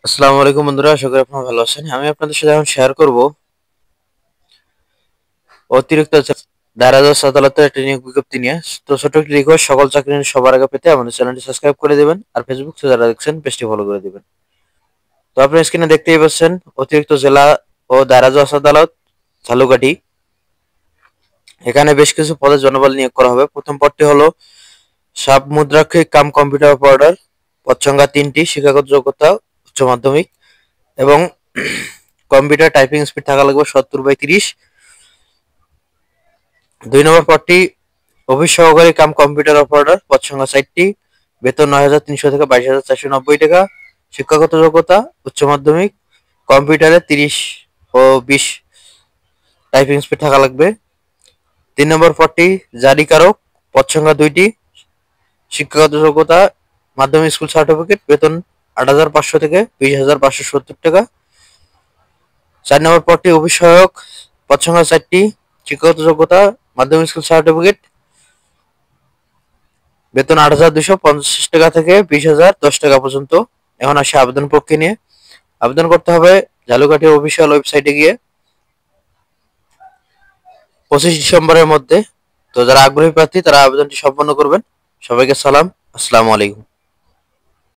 আসসালামু আলাইকুম বন্ধুরা, আশা করি আপনারা ভালো আছেন। আমি আপনাদের সাথে এখন শেয়ার করব অতিরিক্ত দায়রা জজ আদালতের একটা নিয়োগ বিজ্ঞপ্তি নিয়ে। তো ছোট একটি রিকোয়েস্ট, সকল চাকরি নিউজ সবার আগে পেতে আমাদের চ্যানেলটি সাবস্ক্রাইব করে দিবেন আর ফেসবুক থেকে যারা দেখছেন পেজটি ফলো করে দিবেন। তো আপনি স্ক্রিনে দেখতেই পাচ্ছেন অতিরিক্ত জেলা ও দায়রা জজ আদালত ঝালুকাঠি। এখানে বেশ কিছু পদে জনবল নিয়োগ করা হবে। প্রথম পদটি হলো সাব মুদ্রাক্ষিক কাম কম্পিউটার অপারেটর। পদ সংখ্যা 3টি। শিক্ষাগত যোগ্যতা উচ্চ মাধ্যমিক এবং কম্পিউটার টাইপিং স্পিড থাকা লাগবে 70/30। 2 নম্বর পদটি অফিস সহকারী কাম কম্পিউটার অপারেটর। পদ সংখ্যা 4টি। বেতন 9,300 থেকে 22,490 টাকা। শিক্ষাগত যোগ্যতা উচ্চ মাধ্যমিক, কম্পিউটারে 30 ও 20 টাইপিং স্পিড থাকা লাগবে। 3 নম্বর পদটি জারিকারক। পদ সংখ্যা 2টি। শিক্ষাগত যোগ্যতা মাধ্যমিক স্কুল সার্টিফিকেট। বেতন 8,500 থেকে 20,570 টাকা। 4 নম্বর পদটি অফিস সহায়ক। পদ সংখ্যা 4টি। শিক্ষাগত যোগ্যতা মাধ্যমিক স্কুল সার্টিফিকেট। বেতন 8,250 টাকা থেকে 20,010 টাকা পর্যন্ত। এখন আসে আবেদন প্রক্রিয়া নিয়ে। আবেদন করতে হবে ঝালুকাঠি অফিসিয়াল ওয়েবসাইটে গিয়ে 25 ডিসেম্বরের মধ্যে। তো যারা আগ্রহী প্রার্থী তারা আবেদনটি সম্পন্ন করবেন। সবাইকে সালাম, আসসালামু আলাইকুম।